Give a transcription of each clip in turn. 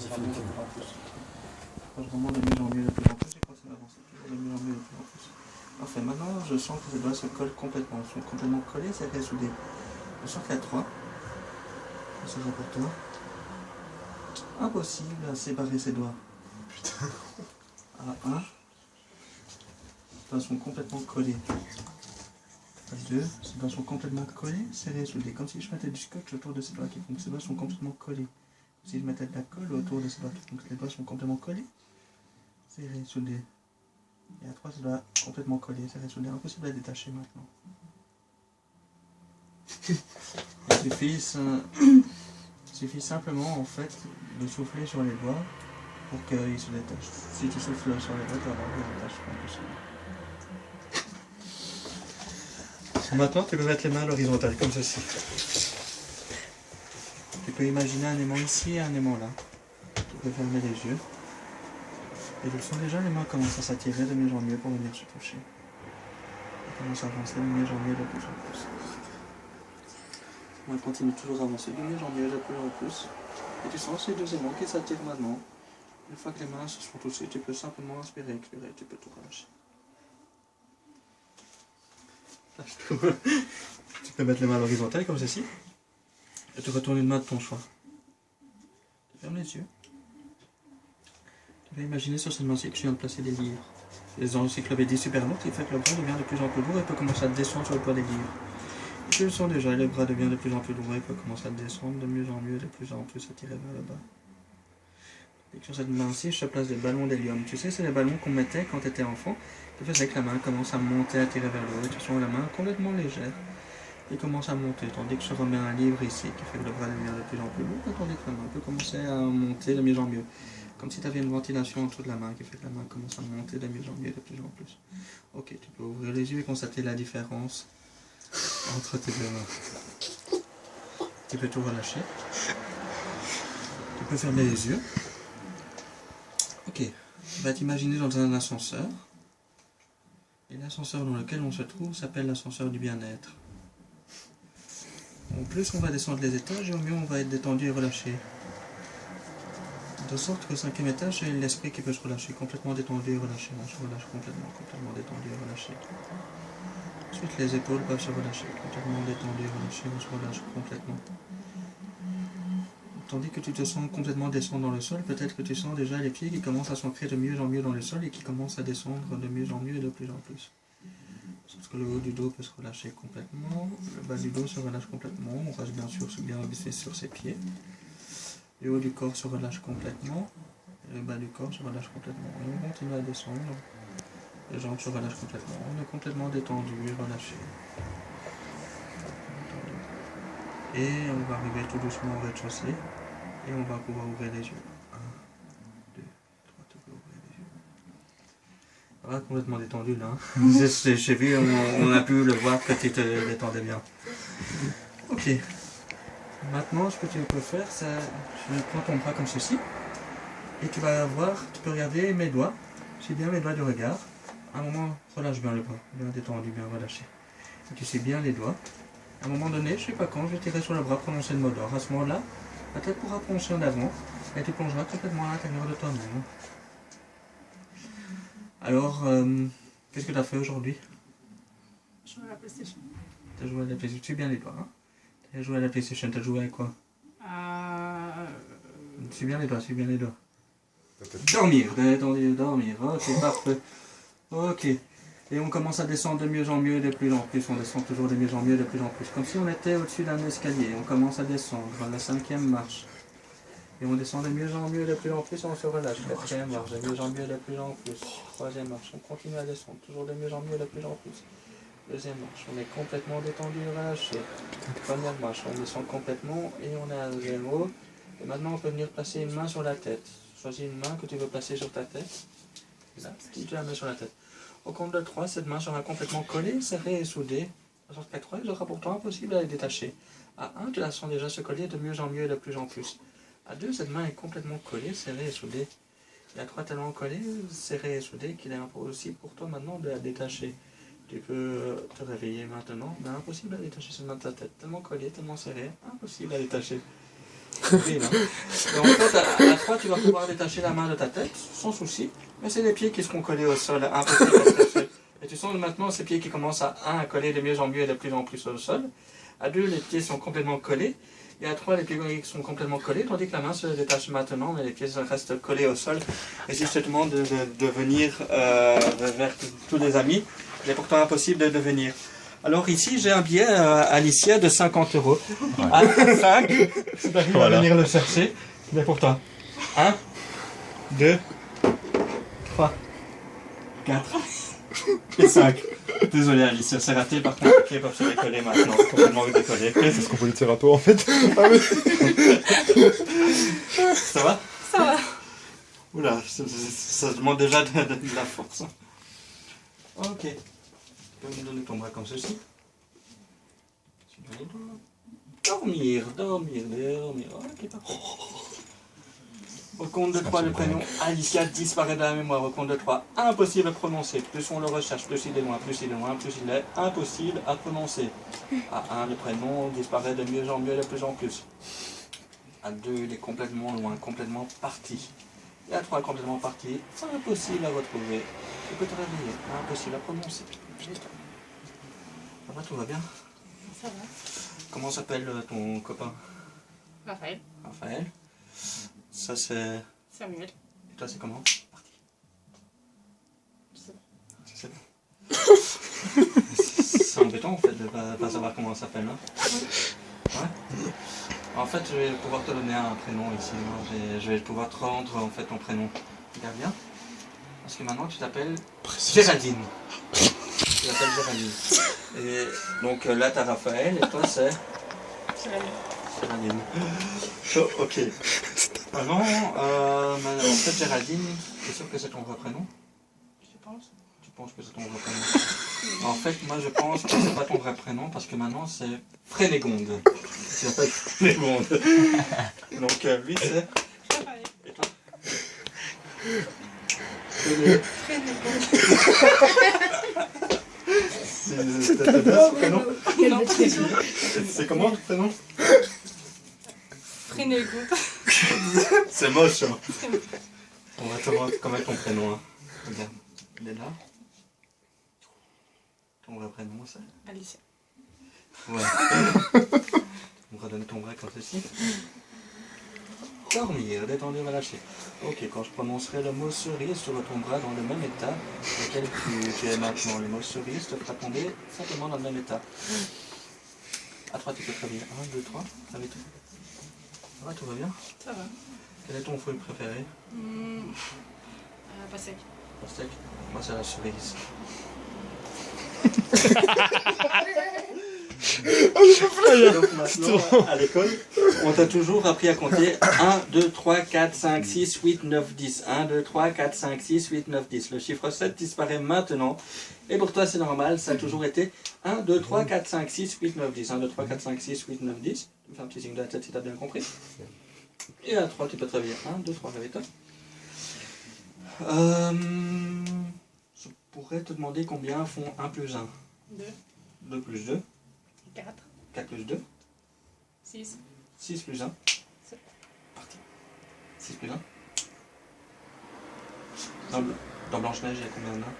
en plus. Je remonte de mieux en mieux, de plus en plus, et continue à avancer toujours de mieux en mieux, de plus en plus. Parfait, maintenant je sens que ces doigts se collent complètement, ils sont complètement collés, serrés, soudés. Je sens qu'il y a 3. Ce sera pour toi. Impossible à séparer ses doigts. Putain. À 1. Les doigts sont complètement collés. À 2. Ces doigts sont complètement collés, serrés, soudés. Comme si je mettais du scotch autour de ces doigts qui font que ces doigts sont complètement collés. Comme si je mettais de la colle autour de ces doigts qui font que les doigts sont complètement collés, serrés, soudés. Et à 3, ces doigts complètement collés, serrés, soudés. Impossible à détacher maintenant. Il suffit simplement en fait de souffler sur les doigts pour qu'ils se détachent. Si tu souffles sur les doigts, tu vas avoir des détachements possibles. Maintenant, tu peux mettre les mains à l'horizontale comme ceci. Tu peux imaginer un aimant ici et un aimant là. Tu peux fermer les yeux. Et tu sens déjà, les mains commencent à s'attirer de mieux en mieux pour venir se toucher. Elles commencent à avancer de mieux en mieux, de plus en plus. On continue toujours à avancer de mieux en mieux, de plus en plus. Et tu sens ces deux aimants qui s'attirent maintenant. Une fois que les mains se sont touchées, tu peux simplement inspirer, expirer, tu peux tout relâcher. Lâche tout. Tu peux mettre les mains à l'horizontale comme ceci. Et tu retournes une main de ton choix. Tu fermes les yeux. Tu vas imaginer sur cette main-ci que je viens de placer des livres. Les encyclopédies super lourdes qui fait que le bras devient de plus en plus lourd et peut commencer à descendre sur le poids des livres. Et tu le sens déjà, le bras devient de plus en plus lourd et peut commencer à descendre de mieux en mieux, de plus en plus attiré vers le bas. Et sur cette main-ci, je te place des ballons d'hélium. Tu sais, c'est les ballons qu'on mettait quand tu étais enfant, qui faisaient que la main commence à monter, à tirer vers le haut. Et tu sens la main complètement légère et commence à monter, tandis que je remets un livre ici qui fait que le bras devient de plus en plus lourd, tandis que la main peut commencer à monter de mieux en mieux. Comme si tu avais une ventilation en dessous de la main qui fait que la main commence à monter de mieux en mieux, de plus en plus. Ok, tu peux ouvrir les yeux et constater la différence entre tes deux mains. Tu peux tout relâcher. Tu peux fermer les yeux. Ok, tu vas t'imaginer dans un ascenseur. Et l'ascenseur dans lequel on se trouve s'appelle l'ascenseur du bien-être. Au plus on va descendre les étages et au mieux on va être détendu et relâché. De sorte que le 5e étage, c'est l'esprit qui peut se relâcher, complètement détendu et relâché. On se relâche complètement détendu et relâché. Ensuite, les épaules peuvent se relâcher, complètement détendu et relâché, on se relâche complètement. Tandis que tu te sens complètement descendre dans le sol, peut-être que tu sens déjà les pieds qui commencent à s'ancrer de mieux en mieux dans le sol et qui commencent à descendre de mieux en mieux et de plus en plus. Parce que le haut du dos peut se relâcher complètement, le bas du dos se relâche complètement, on reste bien sûr bien baissé sur ses pieds. Le haut du corps se relâche complètement, et le bas du corps se relâche complètement. Et on continue à descendre, les jambes se relâchent complètement, on est complètement détendu, relâché. Et on va arriver tout doucement au rez-de-chaussée, et on va pouvoir ouvrir les yeux. 1, 2, 3, tu peux ouvrir les yeux. Voilà, complètement détendu là. J'ai vu, on a pu le voir que tu te détendais bien. Ok. Maintenant, ce que tu peux faire, c'est tu prends ton bras comme ceci, et tu vas voir, tu peux regarder mes doigts, c'est bien mes doigts du regard. À un moment, relâche bien le bras, bien détendu, bien relâché. Et tu sais bien les doigts. À un moment donné, je ne sais pas quand, je vais tirer sur le bras, prononcer le mot d'ordre. À ce moment-là, la tête pourra plonger en avant, et tu plongeras complètement à l'intérieur de toi-même. Alors, qu'est-ce que tu as fait aujourd'hui? Je joue à la PlayStation. Tu as joué à la PlayStation, tu sais bien les doigts, hein? Tu as joué à la PlayStation, tu as joué avec quoi? Tu sais bien les doigts, tu sais bien les doigts. Dormir, dormir, ok, parfait. Ok. Et on commence à descendre de mieux en mieux, de plus en plus. On descend toujours de mieux en mieux, de plus en plus. Comme si on était au-dessus d'un escalier. On commence à descendre à la 5e marche. Et on descend de mieux en mieux, de plus en plus, et on se relâche. 4e marche, de mieux en mieux, de plus en plus. 3e marche, on continue à descendre, toujours de mieux en mieux, de plus en plus. 2e marche, on est complètement détendu et relâché. 1re marche, on descend complètement et on est à 0. Et maintenant, on peut venir placer une main sur la tête. Choisis une main que tu veux placer sur ta tête. Là, tu la mets sur la tête. Au compte de 3, cette main sera complètement collée, serrée et soudée. De sorte qu'à 3, il sera pourtant impossible à les détacher. À 1, tu la sens déjà se coller de mieux en mieux et de plus en plus. À 2, cette main est complètement collée, serrée et soudée. Et à 3, tellement collée, serrée et soudée qu'il est impossible pour toi maintenant de la détacher. Tu peux te réveiller maintenant, mais impossible à détacher cette main de ta tête. Tellement collée, tellement serrée, impossible à détacher. horrible, hein. Et en fait, à 3, tu vas pouvoir détacher la main de ta tête, sans souci. Mais c'est les pieds qui seront collés au sol, impossible à détacher. Et tu sens maintenant ces pieds qui commencent à 1 à coller de mieux en mieux et de plus en plus au sol. À 2, les pieds sont complètement collés. Et à 3, les pieds sont complètement collés, tandis que la main se détache maintenant, mais les pieds restent collés au sol. Et si je te demande de venir vers tous les amis, il est pourtant impossible de venir. Alors ici, j'ai un billet Alicia de 50 €. À 5, si tu arrives à venir le chercher, il est pour toi. 1, 2, 3, 4 et 5. Désolé Alicia, c'est raté, par contre les pieds peuvent se décoller maintenant, complètement décoller. C'est ce qu'on peut lui dire à toi en fait. Ça va? Ça va. Oula, ça demande déjà de la force. Ok. Tu peux me donner ton bras comme ceci. Dormir. Ok, parfait. Au compte de 3, le prénom Alicia disparaît de la mémoire. Au compte de 3, impossible à prononcer. Plus on le recherche, plus il est loin, plus il est loin, plus il est impossible à prononcer. À 1, le prénom disparaît de mieux en mieux, de plus en plus. À 2, il est complètement loin, complètement parti. Et à 3, complètement parti, impossible à retrouver. Tu peux te réveiller, impossible à prononcer. Ça va, tout va bien? Ça va. Comment s'appelle ton copain? Raphaël. Raphaël. Ça c'est... Samuel. Et toi c'est comment? Parti. Je sais pas. C'est embêtant en fait de pas savoir comment ça s'appelle. Hein? Ouais. En fait je vais pouvoir te donner un prénom ici. Hein. Je vais pouvoir te rendre en fait ton prénom. Regarde bien. Parce que maintenant tu t'appelles Géraldine. Tu t'appelles Géraldine. Et donc là t'as Raphaël et toi c'est... Géraldine. Oh, ok. Ah non, en fait Géraldine, t'es sûr que c'est ton vrai prénom? Je pense. Tu penses que c'est ton vrai prénom? En fait, moi je pense que c'est pas ton vrai prénom parce que maintenant c'est Frénégonde. Tu t'appelles Frénégonde. Donc lui c'est... Raphaël. Et toi? C'est bien ce prénom? Non, C'est comment le prénom? Frénégonde. C'est moche. Hein. On va te voir comment est ton prénom. Hein. Regarde, il est là. Ton vrai prénom c'est? Alicia. Ouais. On va donner ton vrai comme ceci. Dormir, détendu, relâcher. Ok, quand je prononcerai le mot cerise, tu retombras dans le même état lequel tu es maintenant. Le mot cerise te fera tomber simplement dans le même état. À 3, tu peux très bien. 1, 2, 3, ça va tout. Ça va, tout va bien? Ça va. Quel est ton fruit préféré? Pas sec. Pastèque? Moi, c'est la cerise. Donc maintenant, à l'école, on t'a toujours appris à compter 1, 2, 3, 4, 5, 6, 8, 9, 10. 1, 2, 3, 4, 5, 6, 8, 9, 10. Le chiffre 7 disparaît maintenant. Et pour toi, c'est normal, ça a toujours été 1, 2, 3, 4, 5, 6, 8, 9, 10. 1, 2, 3, 4, 5, 6, 8, 9, 10. Tu me fais un petit signe de la tête si tu as bien compris. Et à 3, tu peux te réveiller. 1, 2, 3, réveille-toi. Je pourrais te demander combien font 1 plus 1. 2, 2 plus 2. 4, 4 plus 2. 6, 6 plus 1. 7. Parti. 6 plus 1. Dans Blanche-Neige, il y a combien de nains?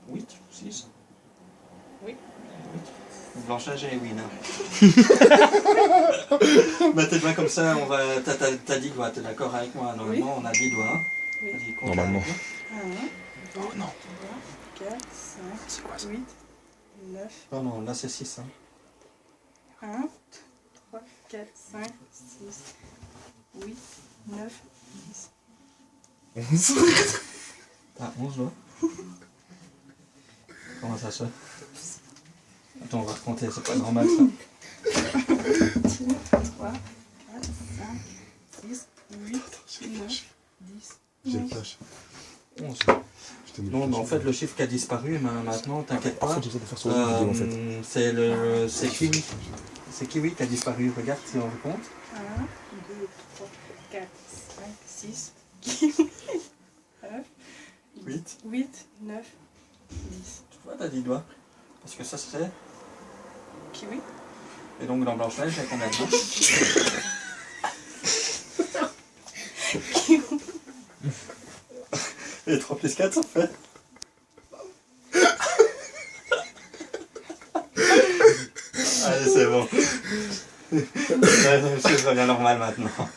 8 ou 6? Oui. 8. Blanche-Neige et oui, nains. Bah t'es bien comme ça, on va. T'as 10 doigts, t'es d'accord avec moi? Normalement, on a 10 doigts. Oui. Vas-y, compte Normalement. avec moi. 1, 2, Oh non. 3, 4, 5, 8, 9. Non, non, là c'est 6. Hein. 1, 3, 4, 5, 6, 8, 9, 10. 11. Ah, 11 doigts. Comment ça se fait? Attends, on va recompter, c'est pas normal ça. 2, 3, 4, 5, 6, 8, 9, 10. J'ai le flash. 11. Je t'ai mis Non, le mais en flash. fait, le chiffre qui a disparu, maintenant, t'inquiète En pas. fait, j'ai besoin de faire sur une vidéo en fait. C'est Kiwi. C'est Kiwi qui a disparu. Regarde si on compte. 1, 2, 3, 4, 5, 6, 9, 8. 8, 9, 10. Tu vois, t'as 10 doigts. Parce que ça serait Kiwi. Et donc dans Blanche-Neige, j'ai combien de temps? Et 3 plus 4, ça fait. Allez, c'est bon. Je reviens normal maintenant.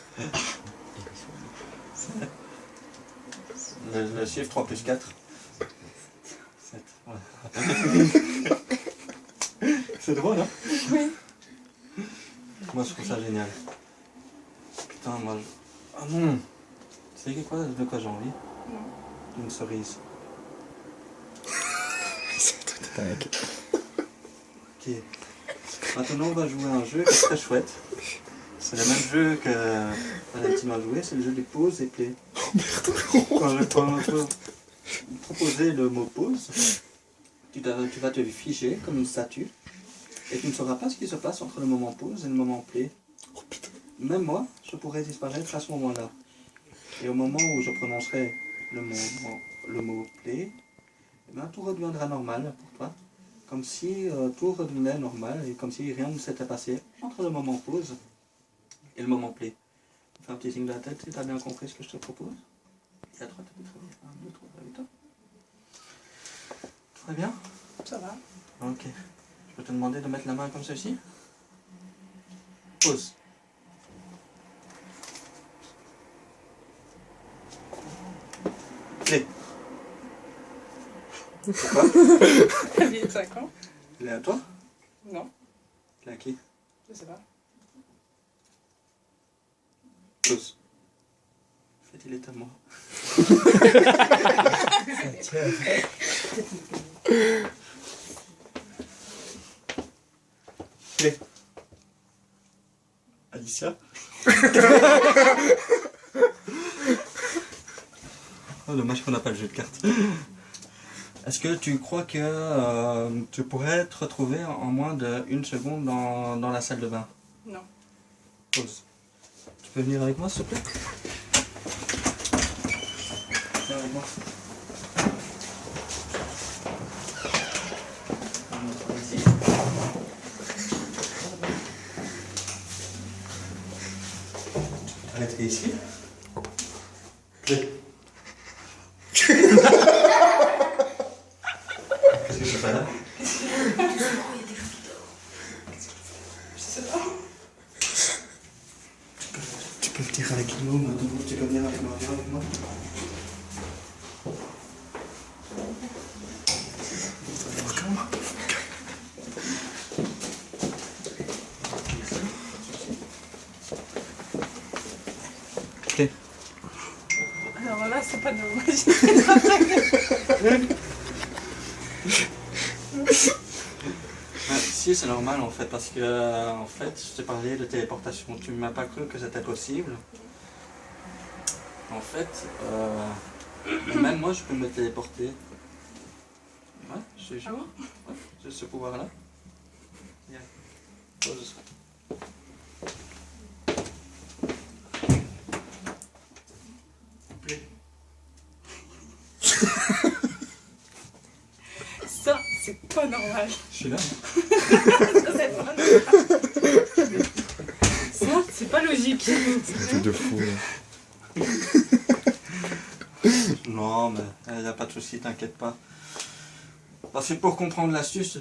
Le chiffre 3 plus 4. 7. Voilà. C'est drôle, hein? Oui. Moi, je trouve ça génial. Putain, moi... Ah non! Tu sais quoi, de quoi j'ai envie? Non. D'une cerise. Ok. Maintenant, on va jouer à un jeu qui est très chouette. C'est le même jeu que Valentin a joué, c'est le jeu des pauses et play. Quand je vais proposer le mot pause, tu vas te figer comme une statue et tu ne sauras pas ce qui se passe entre le moment pause et le moment play. Même moi, je pourrais disparaître à ce moment-là. Et au moment où je prononcerai le mot play, eh ben, tout redeviendra normal pour toi. Comme si tout redevenait normal et comme si rien ne s'était passé entre le moment pause et le moment play. Fais un petit signe de la tête si tu as bien compris ce que je te propose. Et à 3, tu peux travailler. 1, 2, 3, 8. Tout va bien? Ça va. Ok. Je peux te demander de mettre la main comme ceci? Pause. Clé. Pourquoi? Elle est de 5 ans. Elle est à toi? Non, Elle est à qui? je sais pas. Pause. En fait, il est à moi. Clé. Alicia? Oh, dommage qu'on n'a pas le jeu de cartes. Est-ce que tu crois que tu pourrais te retrouver en moins d'1 seconde dans la salle de bain? Non. Pause. Tu peux venir avec moi, s'il te plaît? Viens avec moi. Ici. Arrêtez ici. Clé. Qu'est-ce que je fais là? Je sais pas. Tu peux venir avec nous maintenant, tu peux venir avec moi, viens avec moi. Ok. Alors là, c'est pas normal. Si, c'est normal en fait, parce que en fait, je t'ai parlé de téléportation. Tu ne m'as pas cru que c'était possible. En fait, même moi, je peux me téléporter. Ouais, je te jure. Ah bon? Ouais, j'ai ce pouvoir-là. Viens. Pause. Play. Ça, c'est pas normal. Je suis là. Ça, c'est pas normal. Ça, c'est pas logique. C'est un truc de fou. Là. Non, mais il n'y a pas de souci, t'inquiète pas. Parce que pour comprendre l'astuce,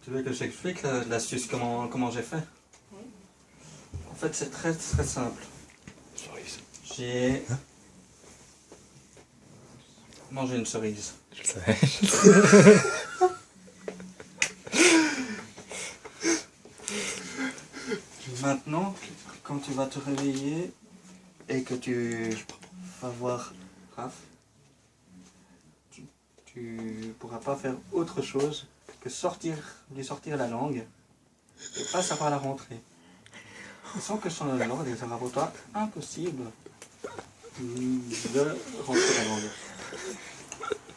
tu veux que j'explique l'astuce, comment j'ai fait? Oui. En fait, c'est très très simple. J'ai mangé une cerise. Je le savais. Maintenant, quand tu vas te réveiller et que tu vas voir Raph, tu pourras pas faire autre chose que lui sortir la langue et pas savoir la rentrer. Et sans que je t'en donne l'ordre, il sera pour toi impossible de rentrer la langue.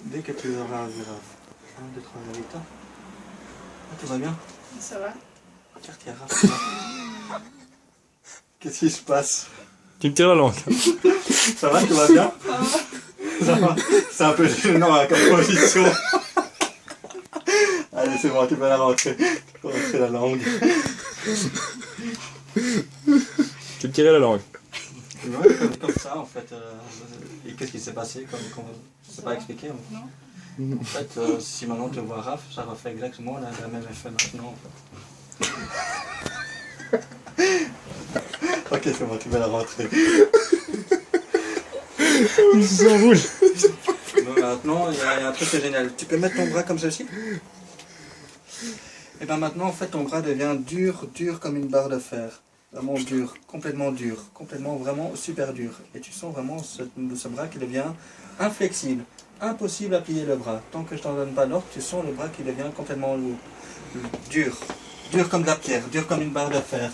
Dès que tu auras vu Raph. 1, 2, 3, 8. Ah, tout va bien? Ça va? Regarde, il y a Raph là. Qu'est-ce qui se passe? Tu me tires la langue. Ça va, tout va bien? Ça va. C'est un peu gênant comme position. Allez, c'est bon, tu peux la rentrer. C'est la langue. Tu me tirais la langue. Ouais, comme ça en fait. Et qu'est-ce qui s'est passé je ne sais pas expliquer. Non. En fait, si maintenant tu vois Raph, ça refait exactement le même effet maintenant en fait. Ok, c'est bon, tu vas la rentrer. Il s'enroule. Bon, maintenant, il y a un truc qui est génial. Tu peux mettre ton bras comme ceci. Et bien maintenant, en fait, ton bras devient dur comme une barre de fer. Vraiment dur, complètement vraiment super dur. Et tu sens vraiment ce bras qui devient inflexible, impossible à plier le bras. Tant que je t'en donne pas l'ordre, tu sens le bras qui devient complètement lourd, dur comme de la pierre, dur comme une barre de fer.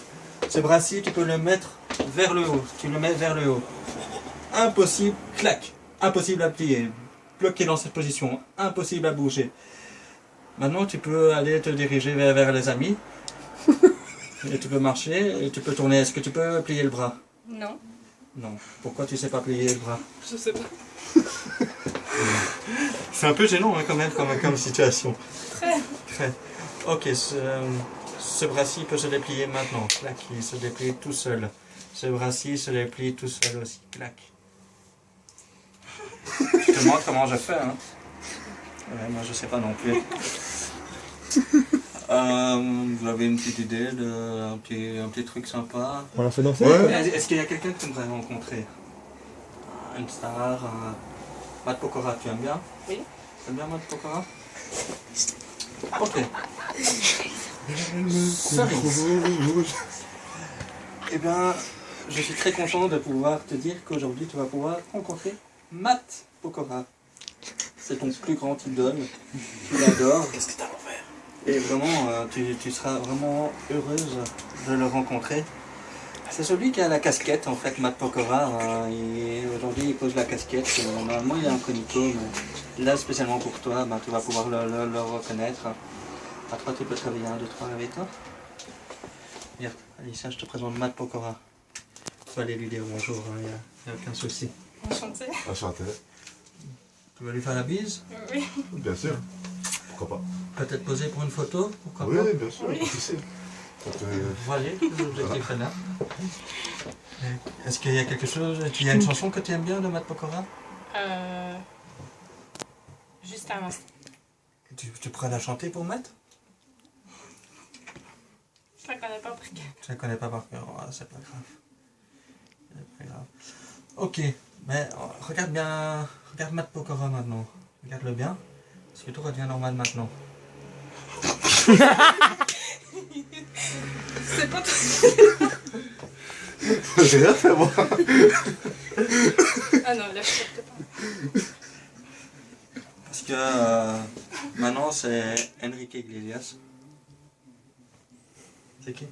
Ce bras-ci, tu peux le mettre vers le haut, tu le mets vers le haut. Impossible, clac, impossible à plier, bloqué dans cette position, impossible à bouger. Maintenant, tu peux aller te diriger vers les amis. Et tu peux marcher et tu peux tourner. Est-ce que tu peux plier le bras? Non. Non. Pourquoi tu sais pas plier le bras? Je sais pas. C'est un peu gênant hein, quand même comme situation. Très. Ok, ce bras-ci peut se déplier maintenant. Clac, il se déplie tout seul. Ce bras-ci se déplie tout seul aussi. Clac. Je te montre comment je fais. Hein. Ouais, moi je sais pas non plus. Vous avez une petite idée un petit truc sympa? On l'a fait danser? Ouais. Est-ce qu'il y a quelqu'un que tu aimerais rencontrer? Une star, Matt Pokora, tu aimes bien? Oui. Tu aimes bien Matt Pokora? Ok. Cerise. Eh bien, je suis très content de pouvoir te dire qu'aujourd'hui tu vas pouvoir rencontrer Matt Pokora. C'est ton plus grand idole. Tu l'adores. Qu'est-ce que tu as à faire? Et vraiment, tu seras vraiment heureuse de le rencontrer. C'est celui qui a la casquette, en fait, Matt Pokora. Aujourd'hui, il pose la casquette. Normalement, il est incognito, mais là, spécialement pour toi, tu vas pouvoir le reconnaître. À toi, tu peux te réveiller 1, 2, 3, réveille-toi. Viens, Alicia, je te présente Matt Pokora. Tu vas aller lui dire bonjour, il n'y a aucun souci. Enchantée. Enchanté. Tu vas lui faire la bise? Oui. Bien sûr. Pourquoi pas? Peut-être poser pour une photo? Pourquoi Oui, pas? bien sûr. Oui. Tu sais. Voilà, l'objectif est là. Est-ce qu'il y a quelque chose, il y a une chanson que tu aimes bien de Matt Pokora? Juste un instant. Tu pourrais la chanter pour Matt? Je la connais pas par cœur. Je la connais pas par cœur, c'est pas grave. C'est pas grave. Ok, mais regarde bien, regarde Matt Pokora maintenant. Regarde-le bien, parce que tout redevient normal maintenant. C'est pas tout. J'ai rien fait moi. Ah non, là je capte pas. Parce que maintenant c'est Enrique Iglesias. C'est qui?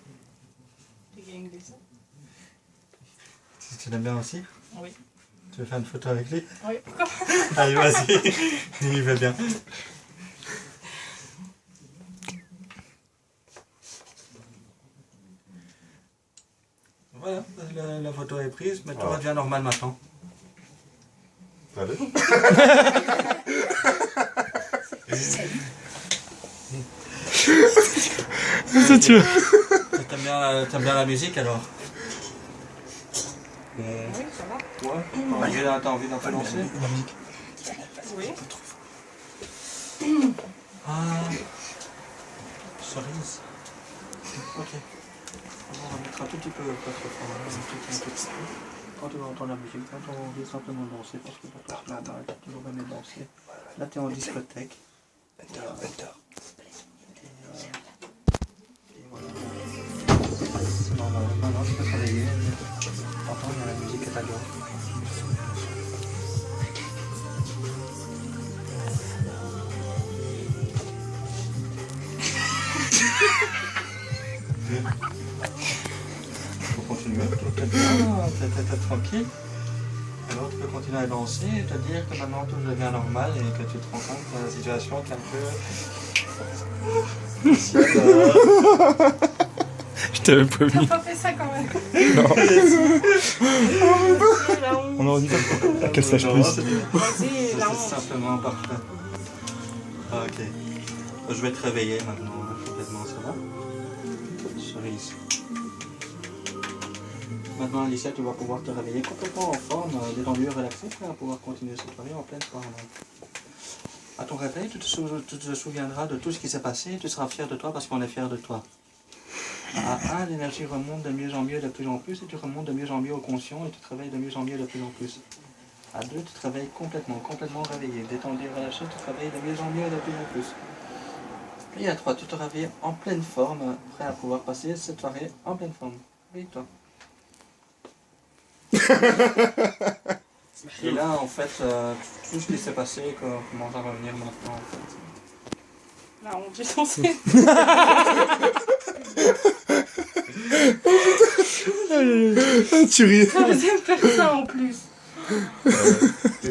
C'est qui Iglesias? Tu l'aimes bien aussi? Oui. Tu veux faire une photo avec lui? Oui, pourquoi? Allez, vas-y, il va bien. Voilà, la photo est prise, mais tout redevient normal maintenant. Allez. Ça tu veux. T'aimes bien la musique alors? Oui, ça va. Ouais. T'as envie d'un peu danser? Oui. Cerise. Ok. On va mettre un tout petit peu pas trop fort. Un tout petit peu. Quand tu vas entendre la musique, quand on veut simplement danser, parce que pour toi c'est normal, tu dois jamais danser. Là tu es en discothèque. Et voilà. C'est normal. Maintenant tu peux travailler. T'entends, il y a la musique à ta gorge. Faut continuer, t'es tranquille. Alors tu peux continuer à danser et te dire que maintenant tout devient normal et que tu te rends compte que la situation est un peu... Je t'avais pas T'as mis. pas fait ça quand même. On aurait dit pas qu'elle se lâche Non, plus. Vas-y, la c'est honte. simplement parfait. Ok. Je vais te réveiller maintenant, complètement, ça va? Maintenant, Alicia, tu vas pouvoir te réveiller complètement en forme, détendu et relaxé, prêt à pouvoir continuer cette soirée en pleine forme. À ton réveil, tu te souviendras de tout ce qui s'est passé et tu seras fier de toi parce qu'on est fier de toi. À 1, l'énergie remonte de mieux en mieux, de plus en plus, et tu remontes de mieux en mieux au conscient et tu te réveilles de mieux en mieux, de plus en plus. À 2, tu te réveilles complètement réveillé, détendu et relâché, tu te réveilles de mieux en mieux, de plus en plus. Et à 3, tu te réveilles en pleine forme, prêt à pouvoir passer cette soirée en pleine forme. Réveille-toi. Et là, en fait, tout ce qui s'est passé commence à revenir maintenant. En fait. La honte, j'ai censé. Tu ris. J'aime faire ça en plus.